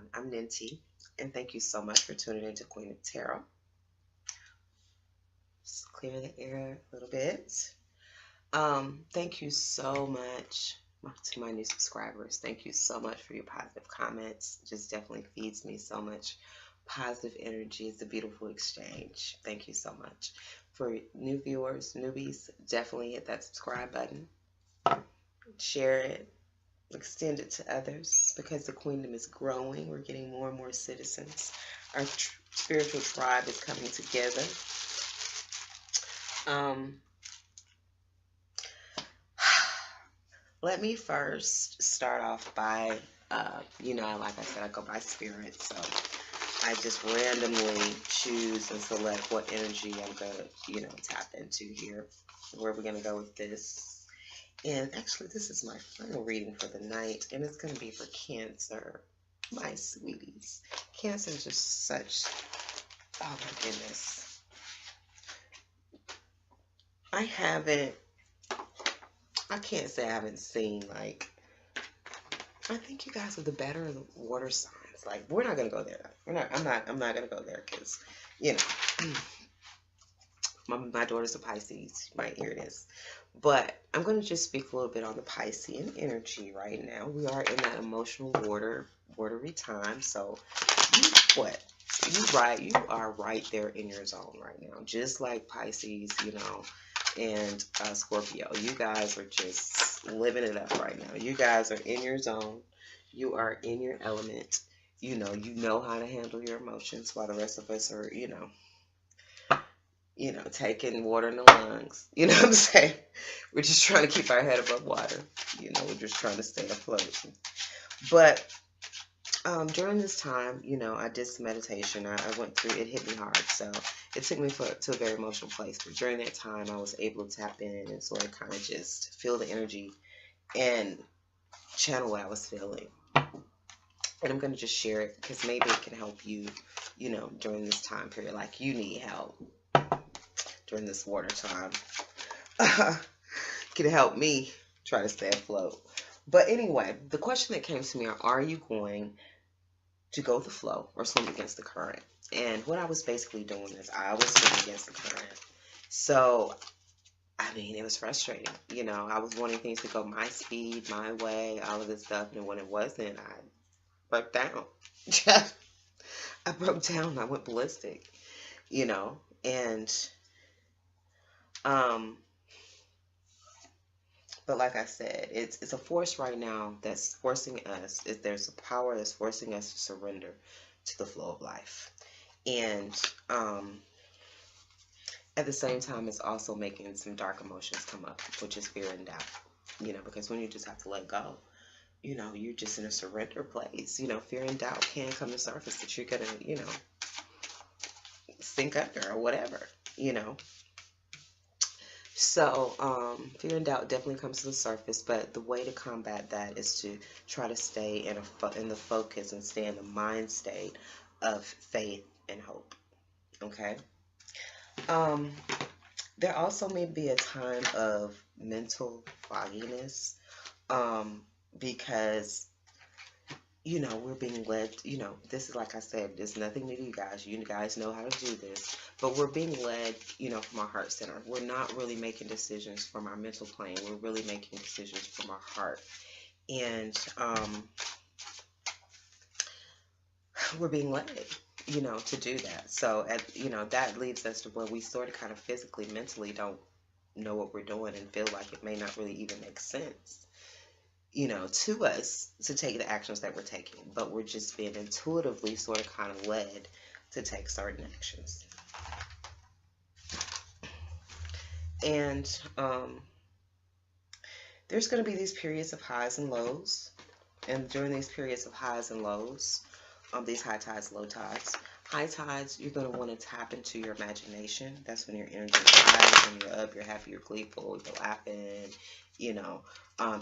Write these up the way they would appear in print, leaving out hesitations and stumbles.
everyone. I'm Ninti, and thank you so much for tuning into Queen of Tarot. Just clear the air a little bit. Thank you so much to my new subscribers. Thank you so much for your positive comments. It just definitely feeds me so much positive energy. It's a beautiful exchange. Thank you so much. For new viewers, newbies, definitely hit that subscribe button. Share it. Extend it to others because the queendom is growing. We're getting more and more citizens. Our spiritual tribe is coming together. Let me first start off by, like I said, I go by spirit, so I just randomly choose and select what energy I'm going to, tap into here. Where we're going to go with this. And actually, this is my final reading for the night, and it's going to be for Cancer, my sweeties. Cancer is just such, oh my goodness. I can't say I haven't seen, I think you guys are the better of the water signs. We're not going to go there. I'm not going to go there because, my daughter's a Pisces. You might hear this. But I'm going to just speak a little bit on the Piscean energy right now. We are in that emotional watery time. So, you are right there in your zone right now. Just like Pisces, and Scorpio. You guys are just living it up right now. You guys are in your zone. You are in your element. You know how to handle your emotions while the rest of us are, taking water in the lungs. You know what I'm saying? We're just trying to keep our head above water. We're just trying to stay afloat. But during this time, I did some meditation. I went through, it hit me hard. So it took me to a very emotional place. But during that time, I was able to tap in and sort of kind of just feel the energy and channel what I was feeling. And I'm going to just share it because maybe it can help you, during this time period. Like you need help during this water time. Can help me try to stay afloat. But anyway, the question that came to me are you going to go with the flow or swim against the current? And what I was basically doing is I was swimming against the current. So, it was frustrating. I was wanting things to go my speed, my way, all of this stuff. And when it wasn't, I broke down. I broke down. I went ballistic, and but like I said, it's a force right now that's forcing us. There's a power that's forcing us to surrender to the flow of life, and at the same time, it's also making some dark emotions come up, which is fear and doubt. Because when you just have to let go, you're just in a surrender place. Fear and doubt can come to surface that you're gonna, sink under or whatever. So, fear and doubt definitely comes to the surface, but the way to combat that is to try to stay in the focus and stay in the mind state of faith and hope. Okay? There also may be a time of mental fogginess, because we're being led, this is like I said, there's nothing new to you guys. You guys know how to do this. But we're being led, from our heart center. We're not really making decisions from our mental plane. We're really making decisions from our heart. And we're being led, to do that. So, that leads us to where we sort of kind of physically, mentally don't know what we're doing and feel like it may not really even make sense. To us to take the actions that we're taking, but we're just being intuitively sort of kind of led to take certain actions. And there's going to be these periods of highs and lows, and during these periods of highs and lows, these high tides, low tides. High tides, you're going to want to tap into your imagination. That's when your energy is high, when you're up, you're happy, you're gleeful, you're laughing,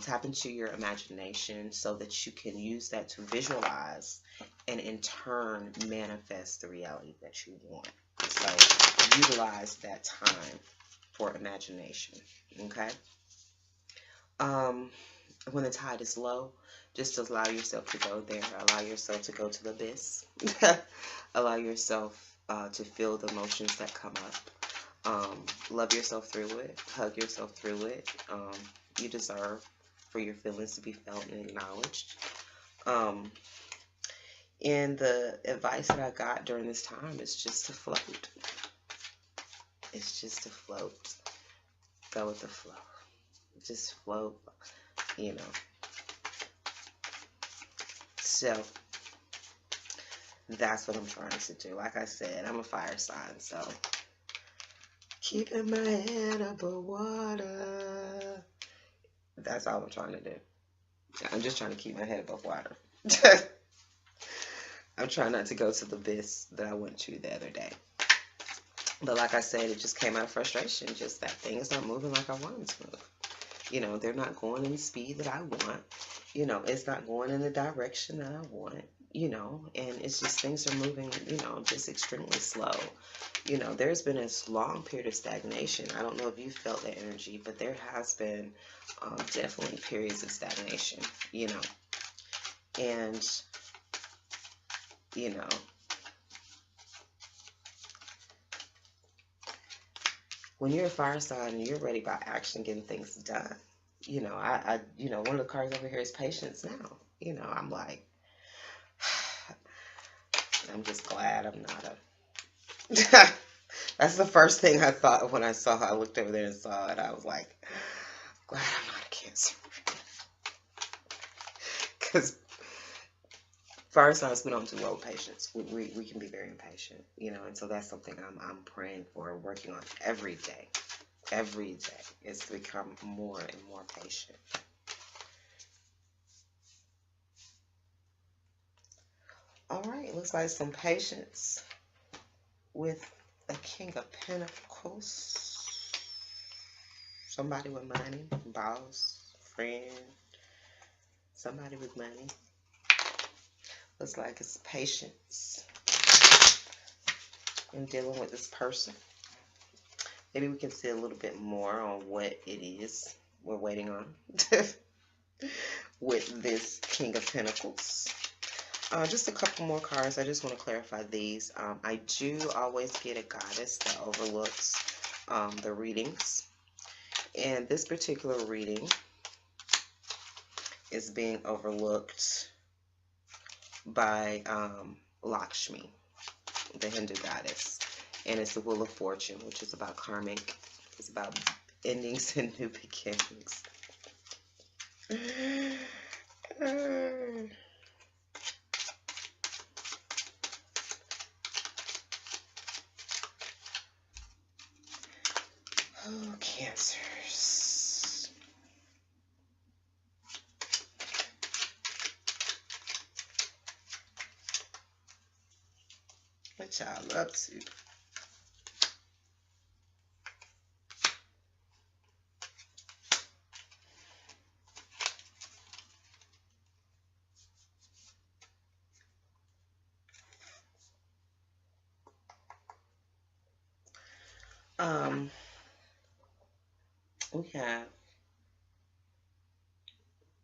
tap into your imagination so that you can use that to visualize and in turn manifest the reality that you want. So utilize that time for imagination. Okay. when the tide is low, just allow yourself to go there. Allow yourself to go to the abyss. Allow yourself to feel the emotions that come up. Love yourself through it. Hug yourself through it. You deserve for your feelings to be felt and acknowledged. And the advice that I got during this time is just to float. It's just to float. Go with the flow. Just float, you know. So that's what I'm trying to do. Like I said, I'm a fire sign, so keeping my head above water. That's all I'm trying to do. I'm just trying to keep my head above water. I'm trying not to go to the abyss that I went to the other day. But like I said, it just came out of frustration. Just that things not moving like I want them to move. You know, they're not going in the speed that I want. You know, it's not going in the direction that I want. You know, and it's just things are moving, you know, just extremely slow. You know, there's been a long period of stagnation. I don't know if you felt that energy, but there has been definitely periods of stagnation, you know. And, you know, when you're a fire sign and you're ready by action, getting things done, you know, you know, one of the cards over here is patience now. You know, I'm like, I'm just glad I'm not a... That's the first thing I thought when I saw it. I looked over there and saw it. I was like, glad I'm not a Cancer. Because fire signs, we don't do well with patience. We can be very impatient, you know, and so that's something I'm praying for, working on every day. Every day is to become more and more patient. All right, looks like some patience with a King of Pentacles. Somebody with money, boss, friend, somebody with money. Looks like it's patience in dealing with this person. Maybe we can see a little bit more on what it is we're waiting on with this King of Pentacles. Just a couple more cards. I just want to clarify these. I do always get a goddess that overlooks the readings. And this particular reading is being overlooked by Lakshmi, the Hindu goddess. And it's the Wheel of Fortune, which is about karmic. It's about endings and new beginnings. Oh, Cancers. What y'all up to? We have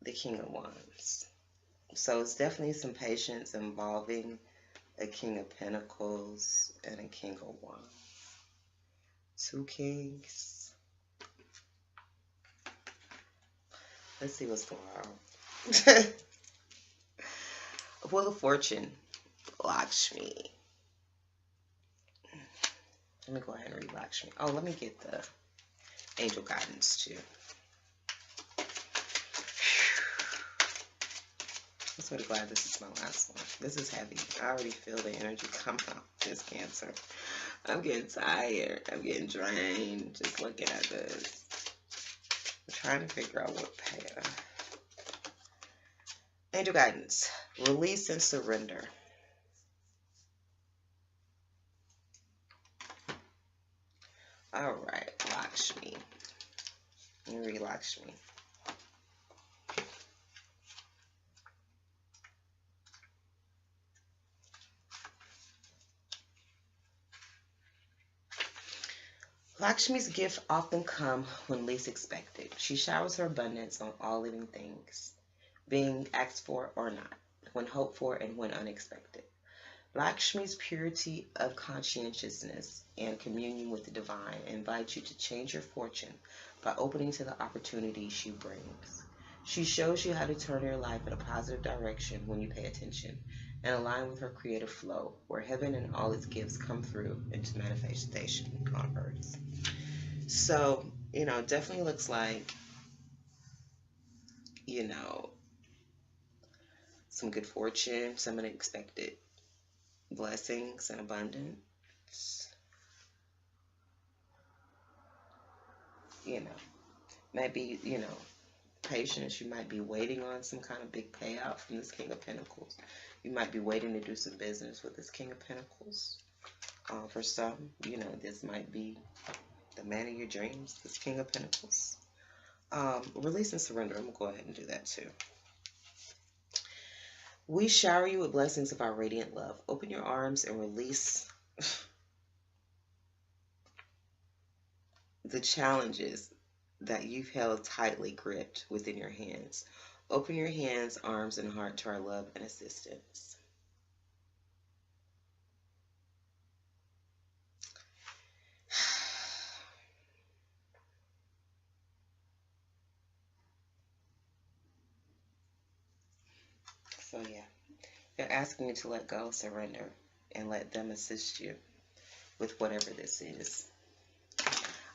the King of Wands. So it's definitely some patience involving a King of Pentacles and a King of Wands. Two kings. Let's see what's going on. Wheel of Fortune, Lakshmi. Let me go ahead and read Lakshmi. Oh, let me get the angel guidance too. I'm so glad this is my last one. This is heavy. I already feel the energy come out. This Cancer. I'm getting tired. I'm getting drained just looking at this. I'm trying to figure out what pair. Angel guidance. Release and surrender. All right, Lakshmi. Let me read Lakshmi. Lakshmi's gift often come when least expected. She showers her abundance on all living things, being asked for or not, when hoped for and when unexpected. Lakshmi's purity of conscientiousness and communion with the divine invites you to change your fortune by opening to the opportunities she brings. She shows you how to turn your life in a positive direction when you pay attention and align with her creative flow, where heaven and all its gifts come through into manifestation on earth. So, definitely looks like, you know, some good fortune, some unexpected blessings and abundance. Maybe, patience. You might be waiting on some kind of big payout from this King of Pentacles. You might be waiting to do some business with this King of Pentacles. For some, this might be the man of your dreams, this King of Pentacles. Release and surrender. I'm going to go ahead and do that too. We shower you with blessings of our radiant love. Open your arms and release the challenges that you've held tightly gripped within your hands. Open your hands, arms, and heart to our love and assistance. So yeah, they're asking you to let go, surrender, and let them assist you with whatever this is.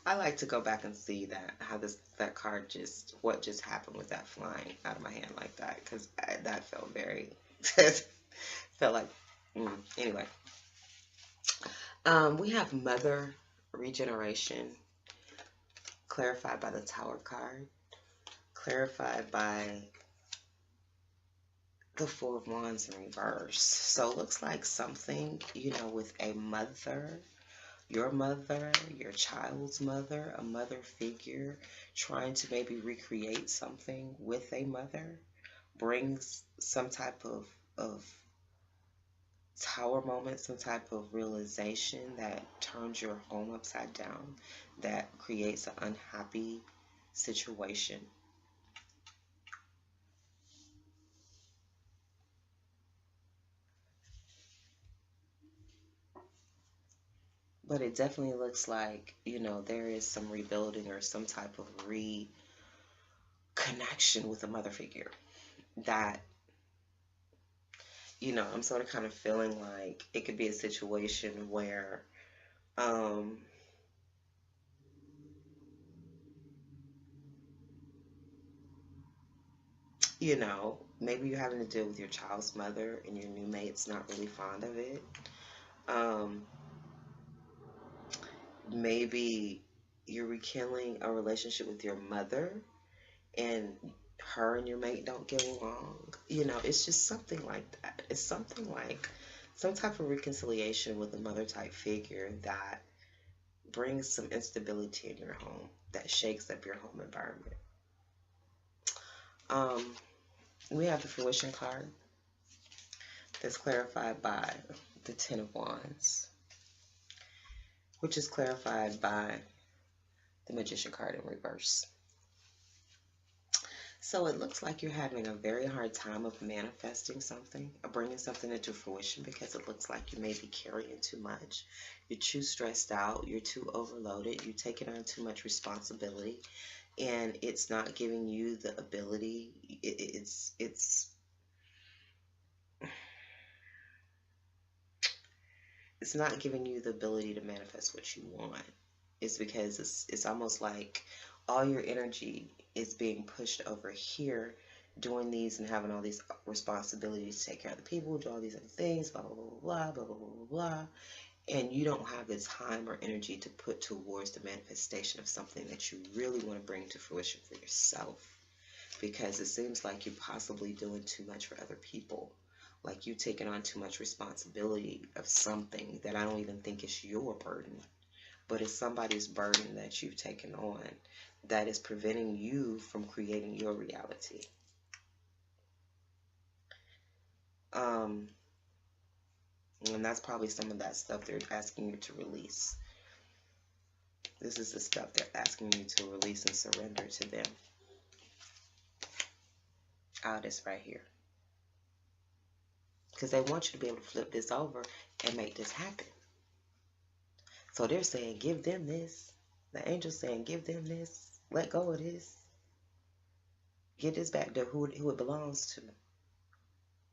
I like to go back and see that card what just happened with that flying out of my hand like that, because that felt very, felt like, anyway. We have Mother Regeneration, clarified by the Tower card, clarified by the Four of Wands in reverse. So it looks like something, with a mother, your child's mother, a mother figure, trying to maybe recreate something with a mother, brings some type of tower moment, some type of realization that turns your home upside down, that creates an unhappy situation. But it definitely looks like, there is some rebuilding or some type of reconnection with a mother figure that, I'm sort of kind of feeling like it could be a situation where, maybe you're having to deal with your child's mother and your new mate's not really fond of it. Maybe you're rekindling a relationship with your mother and her and your mate don't get along. It's just something like that. It's something like some type of reconciliation with a mother type figure that brings some instability in your home, that shakes up your home environment. We have the Fruition card that's clarified by the Ten of Wands, which is clarified by the Magician card in reverse. So it looks like you're having a very hard time of manifesting something, or bringing something into fruition, because it looks like you may be carrying too much. You're too stressed out. You're too overloaded. You're taking on too much responsibility, and it's not giving you the ability. It's not giving you the ability to manifest what you want. It's because it's almost like all your energy is being pushed over here, doing these and having all these responsibilities to take care of the people, do all these other things, blah, blah, blah, blah, blah, blah, blah, blah. And you don't have the time or energy to put towards the manifestation of something that you really want to bring to fruition for yourself. Because it seems like you're possibly doing too much for other people. Like you taking on too much responsibility of something that I don't even think is your burden, but it's somebody's burden that you've taken on that is preventing you from creating your reality. And that's probably some of that stuff they're asking you to release. This is the stuff they're asking you to release and surrender to them. This right here. Because they want you to be able to flip this over and make this happen. So they're saying, give them this. The angel's saying, give them this. Let go of this. Get this back to who it belongs to.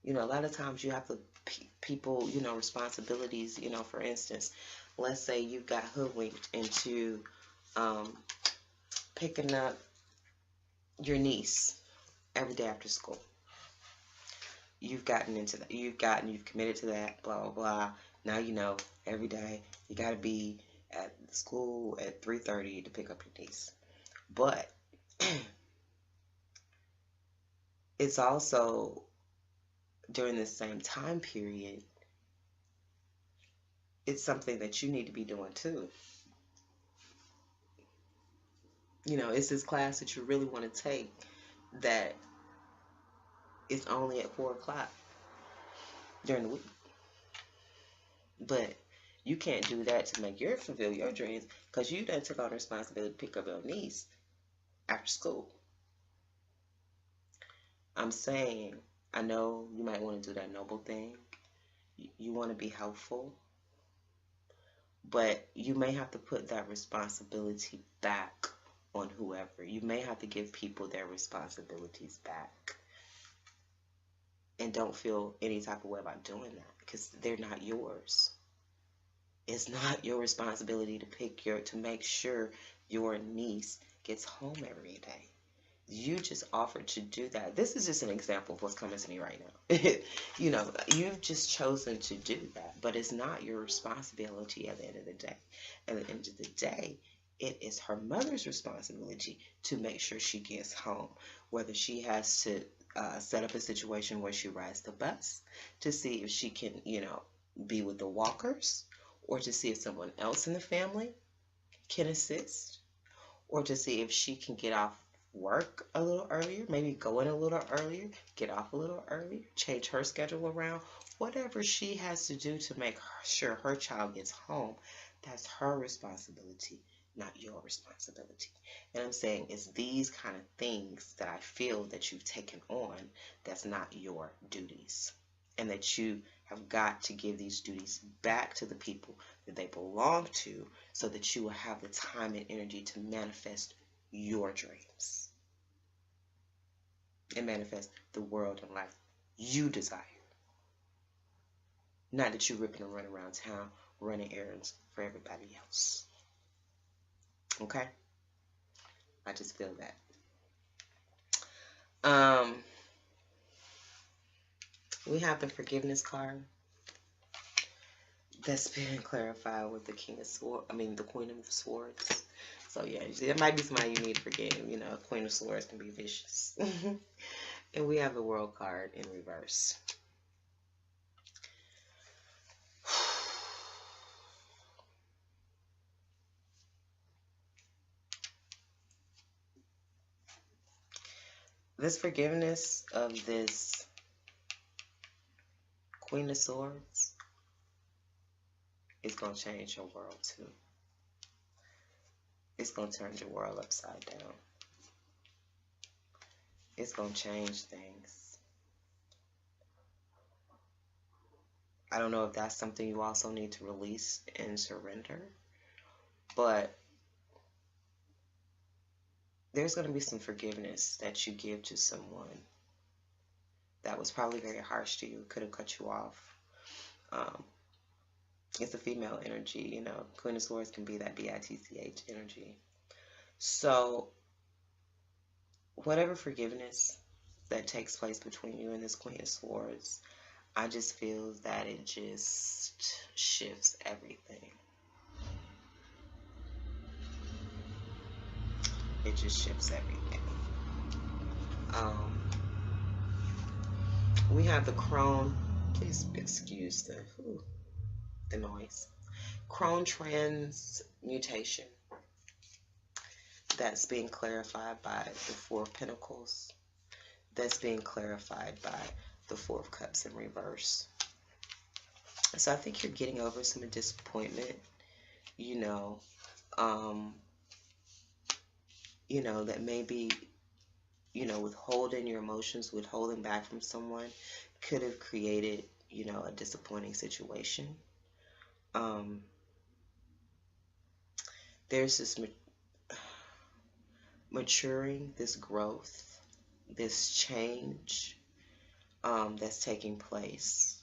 You know, a lot of times you have to, people, you know, responsibilities, you know, for instance, let's say you've got hoodwinked into picking up your niece every day after school. You've gotten into that. You've committed to that, blah, blah, blah. Now you know every day you got to be at school at 3:30 to pick up your niece. But it's also during this same time period, it's something that you need to be doing too. You know, it's this class that you really want to take that is only at 4 o'clock during the week. But you can't do that to make your fulfill your dreams, because you done took on the responsibility to pick up your niece after school. I'm saying, I know you might want to do that noble thing. You want to be helpful. But you may have to put that responsibility back on whoever. You may have to give people their responsibilities back. And don't feel any type of way about doing that, because they're not yours. It's not your responsibility to make sure your niece gets home every day. You just offered to do that. This is just an example of what's coming to me right now. You know, you've just chosen to do that, but it's not your responsibility at the end of the day. At the end of the day, it is her mother's responsibility to make sure she gets home, whether she has to set up a situation where she rides the bus to see if she can, you know, be with the walkers, or to see if someone else in the family can assist, or to see if she can get off work a little earlier, maybe go in a little earlier, get off a little earlier, change her schedule around. Whatever she has to do to make sure her child gets home, that's her responsibility, not your responsibility. And I'm saying it's these kind of things that I feel that you've taken on that's not your duties, and that you have got to give these duties back to the people that they belong to, so that you will have the time and energy to manifest your dreams and manifest the world and life you desire. Not that you're ripping and running around town running errands for everybody else. Okay? I just feel that. We have the forgiveness card that's been clarified with the King of Swords. The Queen of Swords. So yeah, there might be somebody you need to forgive. You know, Queen of Swords can be vicious. And we have the World card in reverse. This forgiveness of this Queen of Swords is going to change your world too. It's going to turn your world upside down. It's going to change things. I don't know if that's something you also need to release and surrender, but there's going to be some forgiveness that you give to someone that was probably very harsh to you, could have cut you off. It's a female energy, you know. Queen of Swords can be that bitch energy. So whatever forgiveness that takes place between you and this Queen of Swords, I just feel that it just shifts everything. It just shifts everything. We have the crone. Please excuse the noise. Crone transmutation. That's being clarified by the Four of Pentacles. That's being clarified by the Four of Cups in reverse. So I think you're getting over some disappointment, you know, um, that maybe, withholding your emotions, withholding back from someone could have created, a disappointing situation. Um, there's this maturing, this growth, this change that's taking place.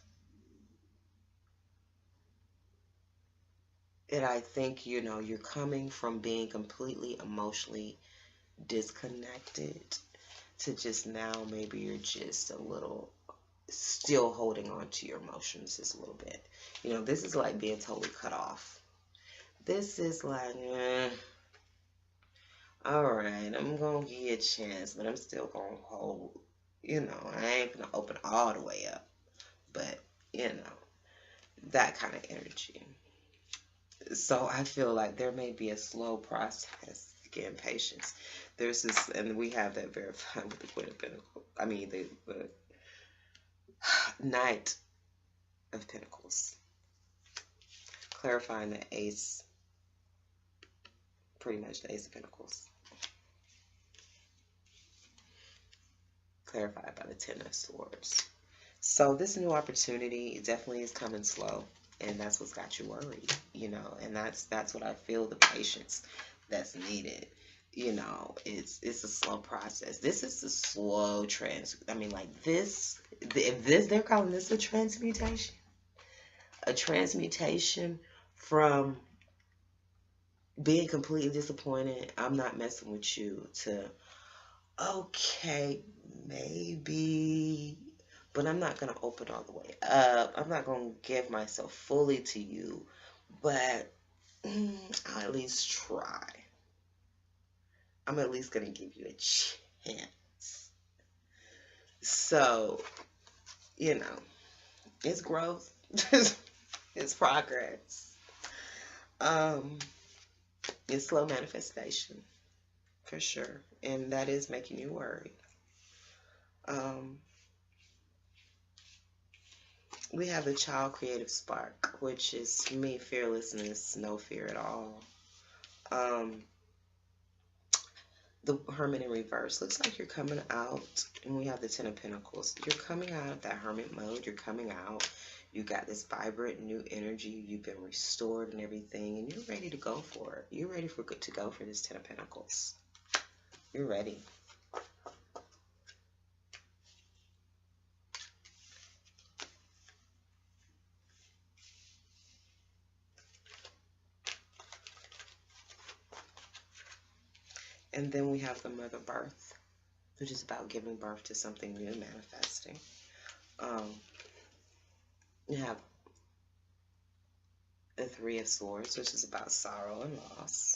And I think, you're coming from being completely emotionally disconnected to just now maybe you're just a little still holding on to your emotions just a little bit. This is like being totally cut off. This is like, all right, I'm going to give you a chance, but I'm still going to hold. I ain't going to open all the way up. But, that kind of energy. So I feel like there may be a slow process. Again, patience. There's this, and we have that verified with the Queen of Pentacles. I mean, the Knight of Pentacles. Clarifying the Ace. Pretty much the Ace of Pentacles. Clarified by the Ten of Swords. So this new opportunity definitely is coming slow. And that's what's got you worried, and that's what I feel, the patience that's needed. It's a slow process. This is a slow they're calling this a transmutation. A transmutation from being completely disappointed, I'm not messing with you, to, okay, maybe, but I'm not going to open all the way up. I'm not going to give myself fully to you, but I'll at least try. I'm at least going to give you a chance. So, it's growth. It's progress. It's slow manifestation, for sure. And that is making you worried. We have the child creative spark, which is, to me, fearlessness, no fear at all. The Hermit in reverse. Looks like you're coming out, and we have the Ten of Pentacles. You're coming out of that hermit mode. You're coming out. You got this vibrant new energy. You've been restored and everything, and you're ready to go for it. You're ready to go for this Ten of Pentacles. You're ready. And then we have the Mother Birth, which is about giving birth to something new, manifesting. You have the Three of Swords, which is about sorrow and loss.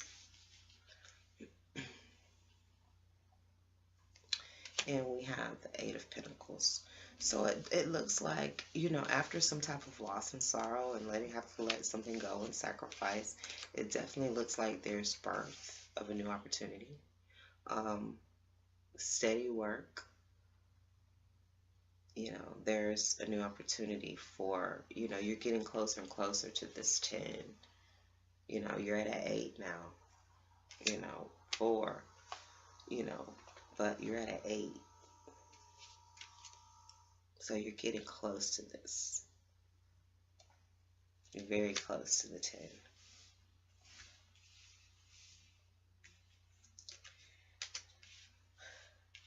And we have the Eight of Pentacles. So it looks like, after some type of loss and sorrow and have to let something go and sacrifice, it definitely looks like there's birth of a new opportunity. Steady work. There's a new opportunity for, you're getting closer and closer to this 10. You're at an 8 now. 4, but you're at an 8. So you're getting close to this. You're very close to the 10.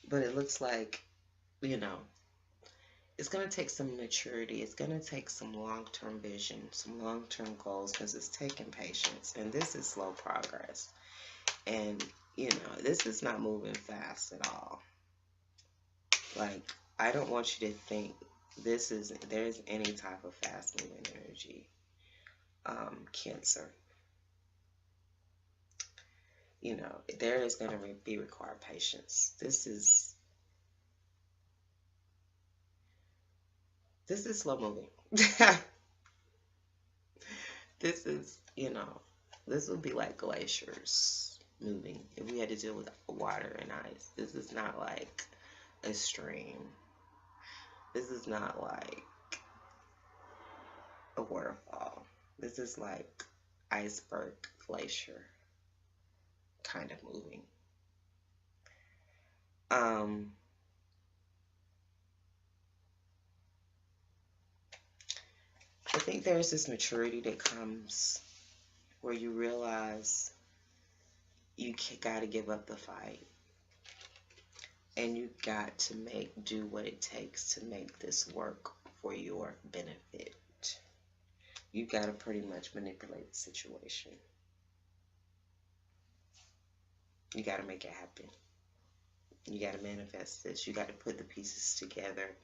But it looks like, it's going to take some maturity. It's going to take some long-term vision, some long-term goals, because it's taking patience. And this is slow progress. And, this is not moving fast at all. Like, I don't want you to think there's any type of fast-moving energy. Cancer. There is going to be required patience. This is slow moving. This is, this would be like glaciers moving. If we had to deal with water and ice, this is not like a stream. This is not like a waterfall. This is like iceberg glacier. kind of moving. I think there's this maturity that comes where you realize you got to give up the fight, and you got to do what it takes to make this work for your benefit. You got to pretty much manipulate the situation. You got to make it happen. You got to manifest this. You got to put the pieces together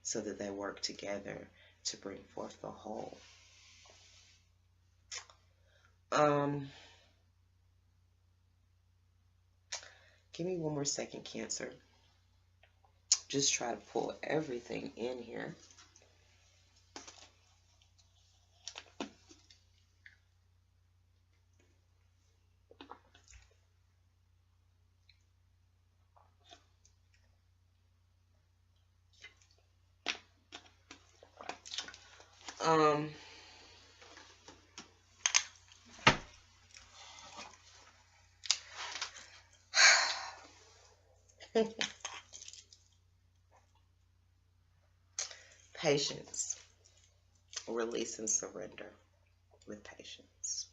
so that they work together to bring forth the whole. Give me one more second, Cancer. Just try to pull everything in here. Patience. Release and surrender with patience.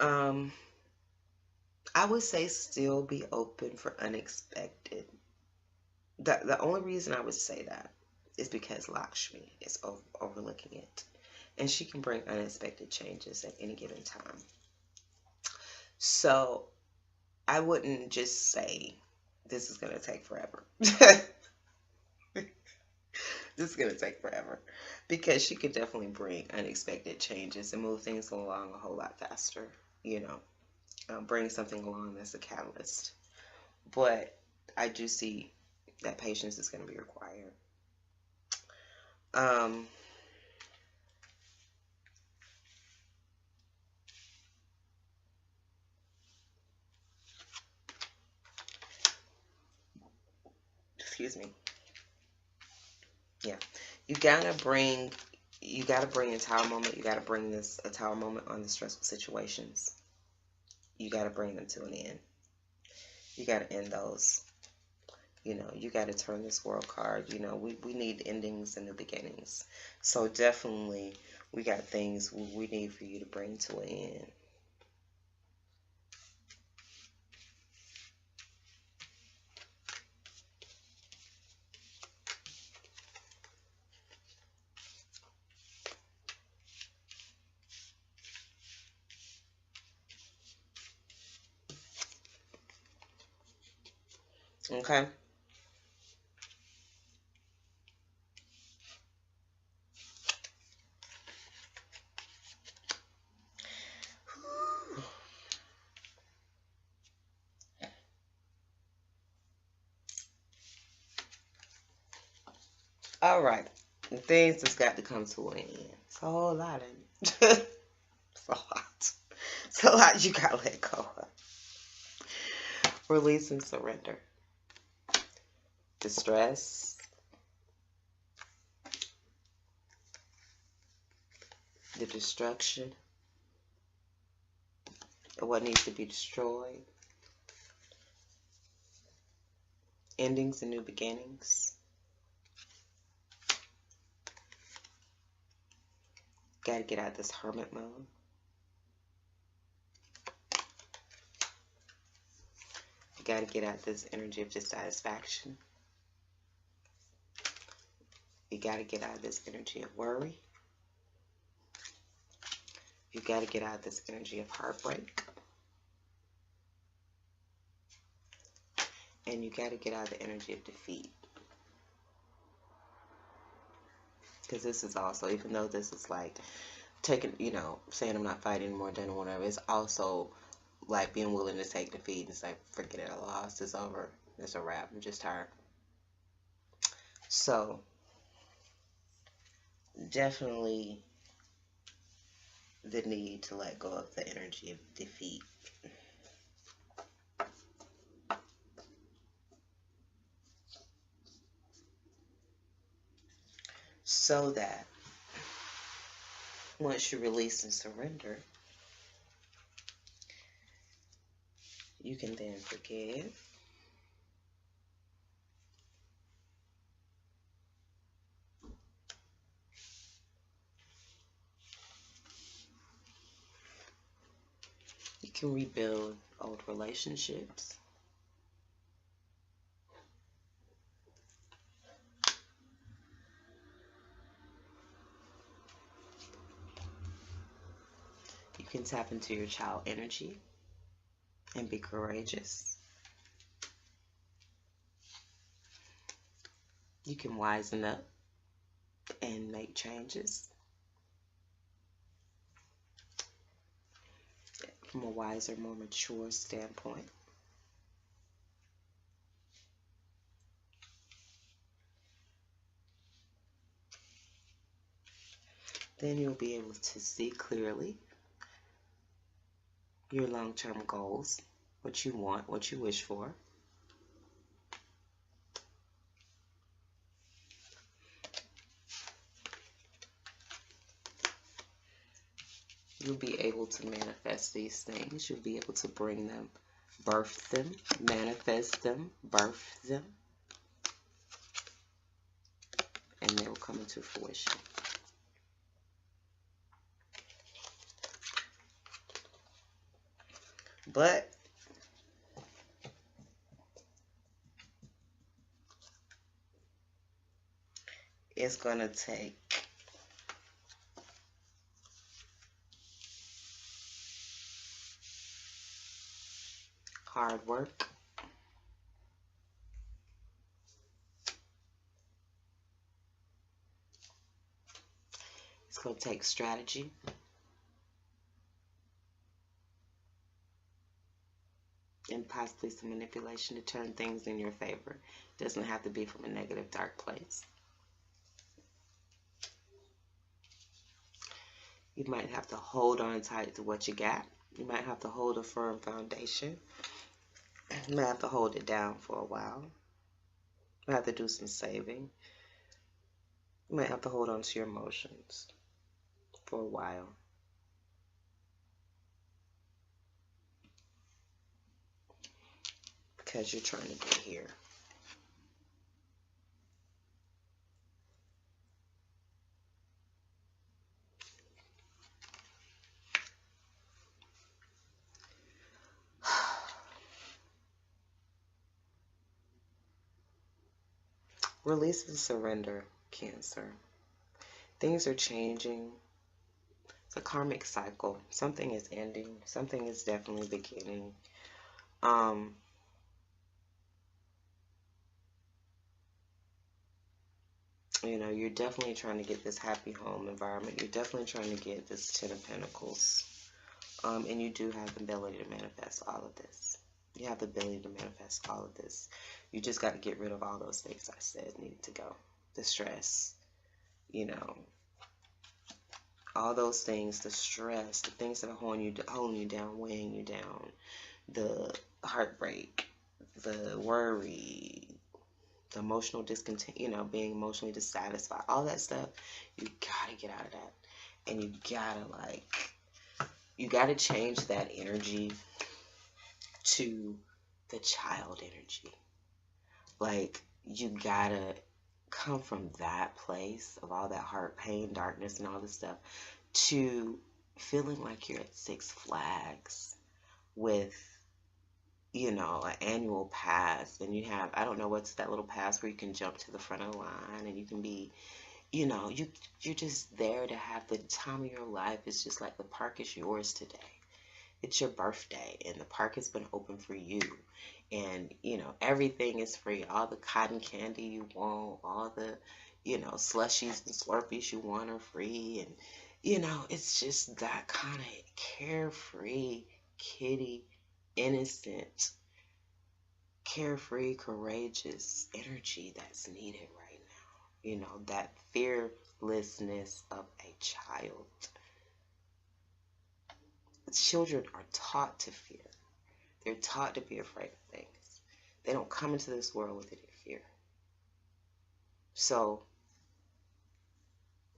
I would say still be open for unexpected. The only reason I would say that is because Lakshmi is overlooking it, and she can bring unexpected changes at any given time. So I wouldn't just say this is going to take forever. This is going to take forever, because she could definitely bring unexpected changes and move things along a whole lot faster, you know, bring something along that's a catalyst. But I do see that patience is going to be required. Excuse me. Yeah, you gotta bring a tower moment. You gotta bring a tower moment on the stressful situations. You gotta bring them to an end. You gotta end those. You know, you gotta turn this world card. You know, we need endings and new beginnings. So definitely, we got things we need for you to bring to an end. Okay. All right. Things just got to come to an end. It's a whole lot, ain't it? It's a lot. It's a lot you gotta let go of. Release and surrender. The stress, the destruction, of what needs to be destroyed, endings and new beginnings. Gotta get out of this hermit mode. You gotta get out of this energy of dissatisfaction. You gotta get out of this energy of worry. You gotta get out of this energy of heartbreak. And you gotta get out of the energy of defeat. Because this is also, even though this is like taking, you know, saying I'm not fighting anymore, done or whatever, it's also like being willing to take defeat and say, forget it, I lost, it's over, it's a wrap, I'm just tired. So definitely the need to let go of the energy of defeat. So that once you release and surrender, You can then forgive. You can rebuild old relationships. You can tap into your child energy and be courageous. You can wisen up and make changes from a wiser, more mature standpoint. Then you'll be able to see clearly your long-term goals, what you want, what you wish for. You'll be able to manifest these things. You'll be able to bring them, birth them, manifest them, birth them, and they will come into fruition. But it's going to take hard work. It's going to take strategy. And possibly some manipulation to turn things in your favor. It doesn't have to be from a negative, dark place. You might have to hold on tight to what you got. You might have to hold a firm foundation. You might have to hold it down for a while. You might have to do some saving. You might have to hold on to your emotions for a while. Because you're trying to get here. Release and surrender, Cancer. Things are changing. It's a karmic cycle. Something is ending. Something is definitely beginning. You know, you're definitely trying to get this happy home environment. You're definitely trying to get this Ten of Pentacles. And you do have the ability to manifest all of this. You have the ability to manifest all of this. You just got to get rid of all those things I said needed to go. The stress, you know, all those things, the stress, the things that are holding you down, weighing you down, the heartbreak, the worry, the emotional discontent, you know, being emotionally dissatisfied, all that stuff, you gotta get out of that. And you gotta change that energy to the child energy. Like, you gotta come from that place of all that heart pain, darkness, and all this stuff to feeling like you're at Six Flags with, you know, an annual pass, and you have, I don't know what's that little pass where you can jump to the front of the line, and you can be, you know, you're just there to have the time of your life. It's just like the park is yours today. It's your birthday, and the park has been open for you, and, you know, everything is free. All the cotton candy you want, all the, you know, slushies and Slurpees you want are free, and, you know, it's just that kind of carefree, kitty, innocent, carefree, courageous energy that's needed right now. You know, that fearlessness of a child. Children are taught to fear. They're taught to be afraid of things. They don't come into this world with any fear. So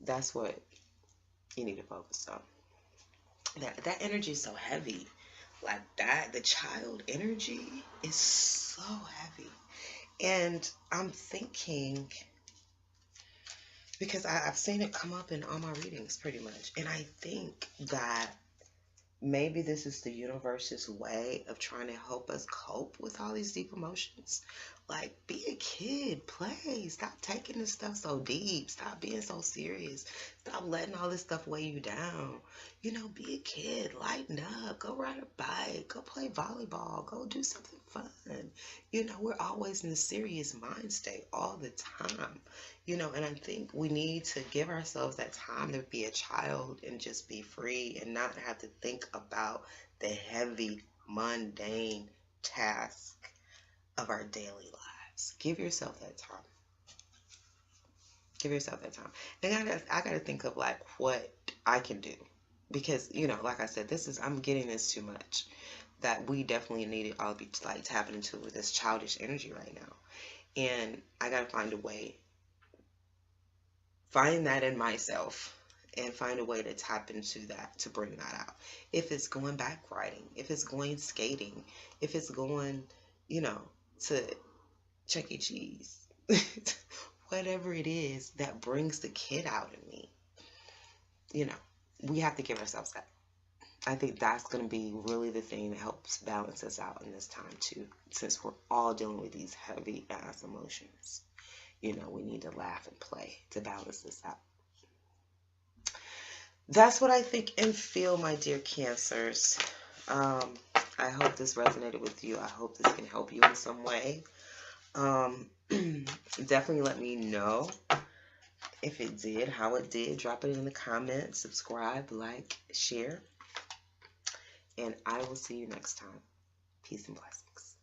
that's what you need to focus on. That energy is so heavy. Like that, the child energy is so heavy. And I'm thinking, because I've seen it come up in all my readings pretty much, and I think that maybe this is the universe's way of trying to help us cope with all these deep emotions. Like, be a kid, play, stop taking this stuff so deep, stop being so serious, stop letting all this stuff weigh you down. You know, be a kid, lighten up, go ride a bike, go play volleyball, go do something fun. You know, we're always in a serious mind state all the time. You know, and I think we need to give ourselves that time to be a child and just be free and not have to think about the heavy, mundane task of our daily lives. Give yourself that time. Give yourself that time. And I gotta think of like what I can do. Because, you know, like I said, I'm getting this too much. That we definitely need it all to be like tapping into this childish energy right now. And I gotta find a way, find that in myself, and find a way to tap into that, to bring that out. If it's going bike riding, if it's going skating, if it's going, you know, to Chuck E. Cheese, whatever it is that brings the kid out in me, you know, we have to give ourselves that. I think that's going to be really the thing that helps balance us out in this time too, since we're all dealing with these heavy ass emotions. You know, we need to laugh and play to balance this out. That's what I think and feel, my dear Cancers. I hope this resonated with you. I hope this can help you in some way. Definitely let me know if it did, how it did. Drop it in the comments. Subscribe, like, share. And I will see you next time. Peace and blessings.